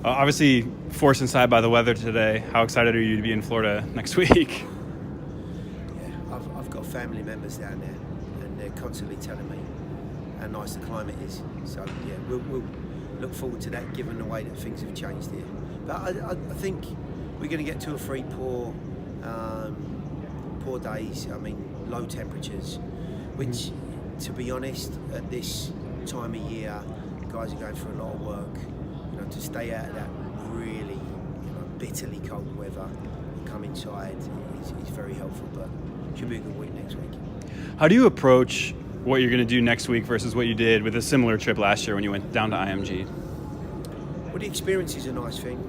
Obviously, forced inside by the weather today. How excited are you to be in Florida next week? Yeah, I've got family members down there, and they're constantly telling me how nice the climate is. So yeah, we'll look forward to that, given the way that things have changed here. But I think we're going to get 2 or 3 poor days. I mean, low temperatures, which, to be honest, at this time of year, guys are going through a lot of work. You know, to stay out of that really, bitterly cold weather and come inside is very helpful. But it should be a good week next week. How do you approach what you're going to do next week versus what you did with a similar trip last year when you went down to IMG? Well, the experience is a nice thing.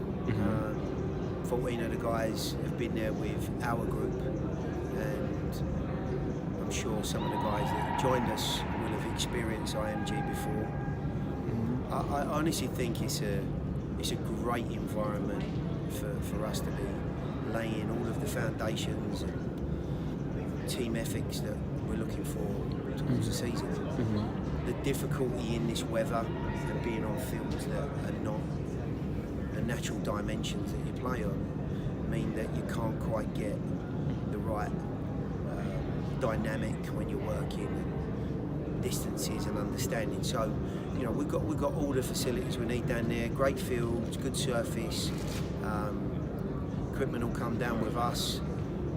14 of the guys have been there with our group, and I'm sure some of the guys that joined us will have experienced IMG before. I honestly think it's a great environment for us to be laying all of the foundations and team ethics that we're looking for towards the season. The difficulty in this weather and being on fields that are not the natural dimensions that you play on mean that you can't quite get the right dynamic when you're working, and distances and understanding. So, we've got all the facilities we need down there. Great fields, good surface. Equipment will come down with us,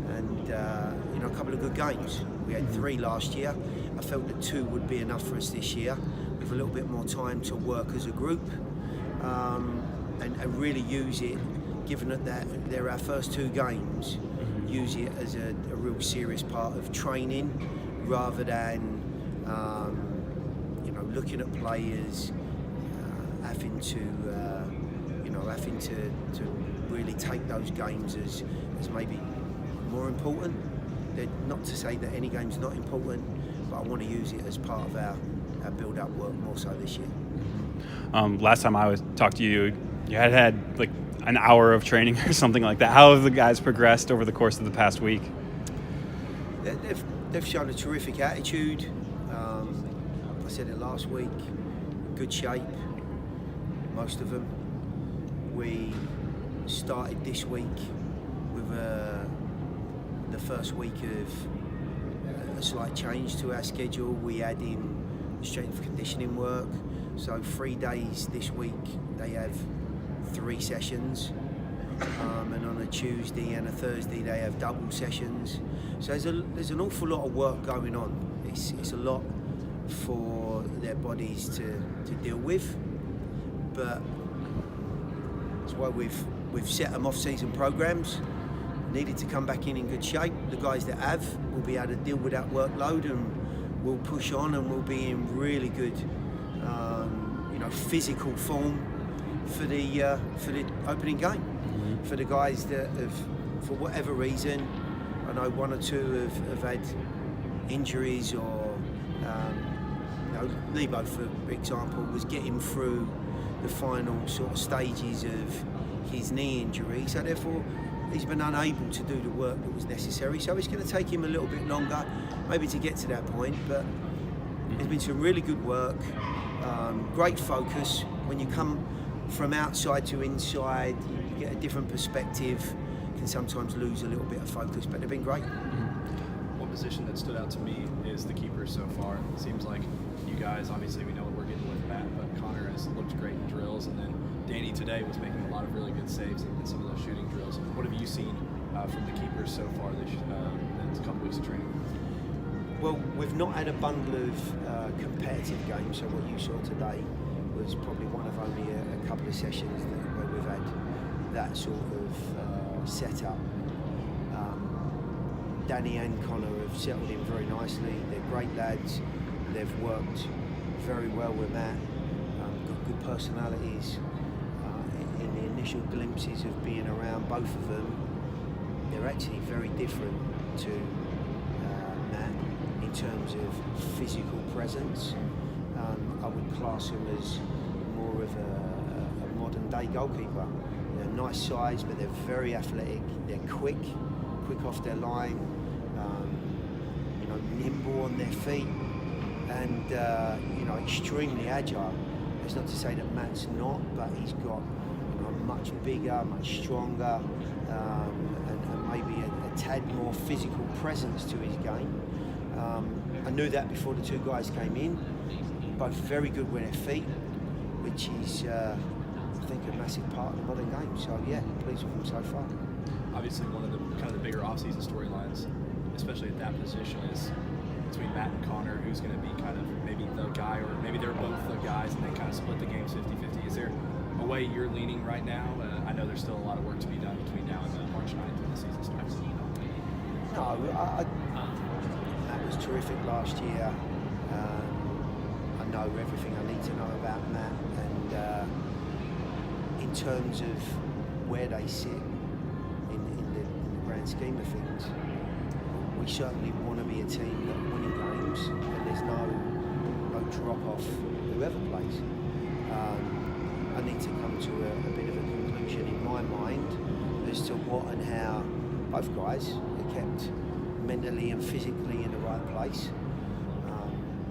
and a couple of good games. We had 3 last year. I felt that 2 would be enough for us this year, with a little bit more time to work as a group, and really use it, given that they're our first 2 games, use it as a real serious part of training, rather than looking at players having to really take those games as maybe more important. Not to say that any game's not important, but I want to use it as part of our build-up work more so this year. Last time I talked to you, you had like an hour of training or something like that. How have the guys progressed over the course of the past week? They've shown a terrific attitude. I said it last week, good shape, most of them. We started this week with the first week of a slight change to our schedule. We add in strength and conditioning work. So 3 days this week, they have 3 sessions. And on a Tuesday and a Thursday, they have double sessions. So there's an awful lot of work going on. It's a lot for their bodies to deal with, but that's why we've set them off-season programs. Needed to come back in good shape. The guys that have will be able to deal with that workload, and will push on, and will be in really good, physical form for the opening game. For the guys that have, for whatever reason, I know 1 or 2 have had injuries, or Lebo, for example, was getting through the final sort of stages of his knee injury, so therefore he's been unable to do the work that was necessary. So it's going to take him a little bit longer, maybe, to get to that point. But there's been some really good work, great focus. When you come from outside to inside, you get a different perspective. Can sometimes lose a little bit of focus, but they've been great. One position that stood out to me is the keeper so far. It seems like you guys, obviously we know what we're getting with Matt, but Connor has looked great in drills, and then Danny today was making a lot of really good saves in some of those shooting drills. What have you seen from the keepers so far this couple weeks of training? Well, we've not had a bundle of competitive games, so what you saw today was probably one of only a couple of sessions where we've had that sort of setup. Danny and Connor have settled in very nicely. They're great lads. They've worked very well with Matt. Got good personalities. In the initial glimpses of being around both of them, they're actually very different to Matt in terms of physical presence. I would class him as more of a modern day goalkeeper. They're nice size, but they're very athletic. They're quick off their line, nimble on their feet, and extremely agile. It's not to say that Matt's not, but he's got a much bigger, much stronger, and maybe a tad more physical presence to his game. I knew that before the two guys came in. Both very good with their feet, which is, I think, a massive part of the modern game. So yeah, pleased with them so far. Obviously, one of the kind of the bigger off-season storylines, especially at that position, is between Matt and Connor, who's going to be kind of maybe the guy, or maybe they're both the guys and they kind of split the games 50-50. Is there a way you're leaning right now? I know there's still a lot of work to be done between now and March 9th when the season starts. No, Matt was terrific last year. I know everything I need to know about Matt, and in terms of where they sit in the grand scheme of things, we certainly want to be a team that are winning games, and there's no drop off whoever plays. I need to come to a bit of a conclusion in my mind as to what and how both guys are kept mentally and physically in the right place.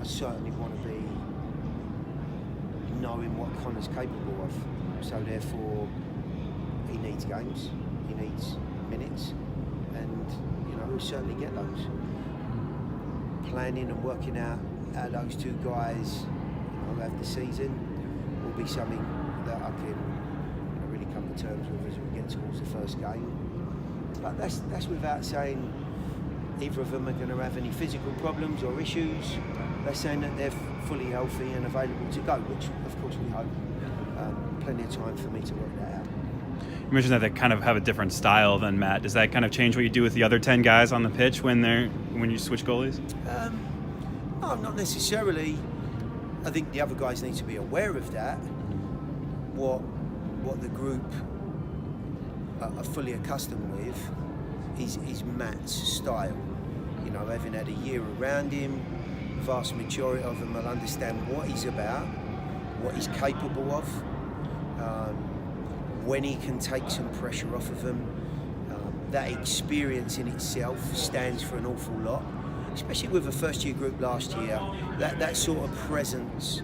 I certainly want to be knowing what Connor's capable of, so therefore he needs games, he needs minutes, and we'll certainly get those. Planning and working out how those two guys have the season will be something that I can really come to terms with as we get towards the first game. But that's without saying either of them are going to have any physical problems or issues. They're saying that they're fully healthy and available to go, which of course we hope. Plenty of time for me to work that out. You mentioned that they kind of have a different style than Matt. Does that kind of change what you do with the other 10 guys on the pitch when you switch goalies? No, not necessarily. I think the other guys need to be aware of that. What the group are fully accustomed with is Matt's style. Having had a year around him, the vast majority of them will understand what he's about, what he's capable of, when he can take some pressure off of them. That experience in itself stands for an awful lot, especially with a first-year group last year. That sort of presence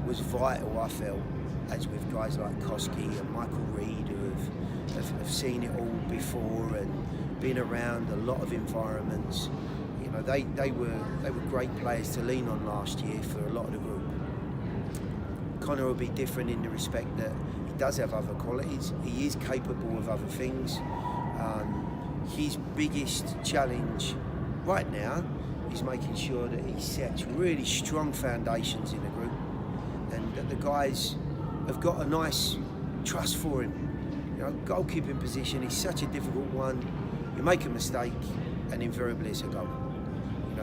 was vital, I felt, as with guys like Koski and Michael Reed, who have seen it all before and been around a lot of environments. They were great players to lean on last year for a lot of the group. Connor will be different in the respect that he does have other qualities. He is capable of other things. His biggest challenge right now is making sure that he sets really strong foundations in the group, and that the guys have got a nice trust for him. Goalkeeping position is such a difficult one. You make a mistake and invariably it's a goal.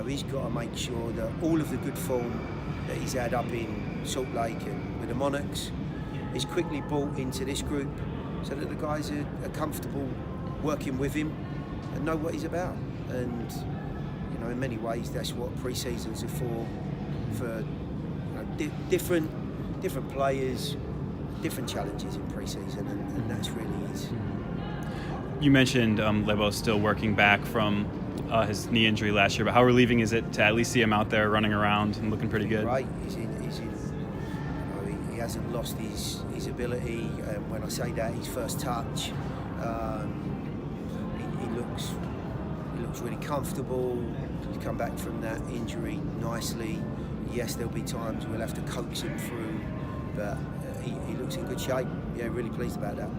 He's got to make sure that all of the good form that he's had up in Salt Lake and with the Monarchs is quickly brought into this group, so that the guys are comfortable working with him and know what he's about. And in many ways that's what pre-seasons are for different players, different challenges in pre-season, and that's really it. You mentioned Lebo still working back from his knee injury last year, but how relieving is it to at least see him out there running around and looking pretty good? Right, he hasn't lost his ability. When I say that, his first touch, he looks really comfortable. He's come back from that injury nicely. Yes, there'll be times we'll have to coax him through, but he looks in good shape. Yeah, really pleased about that.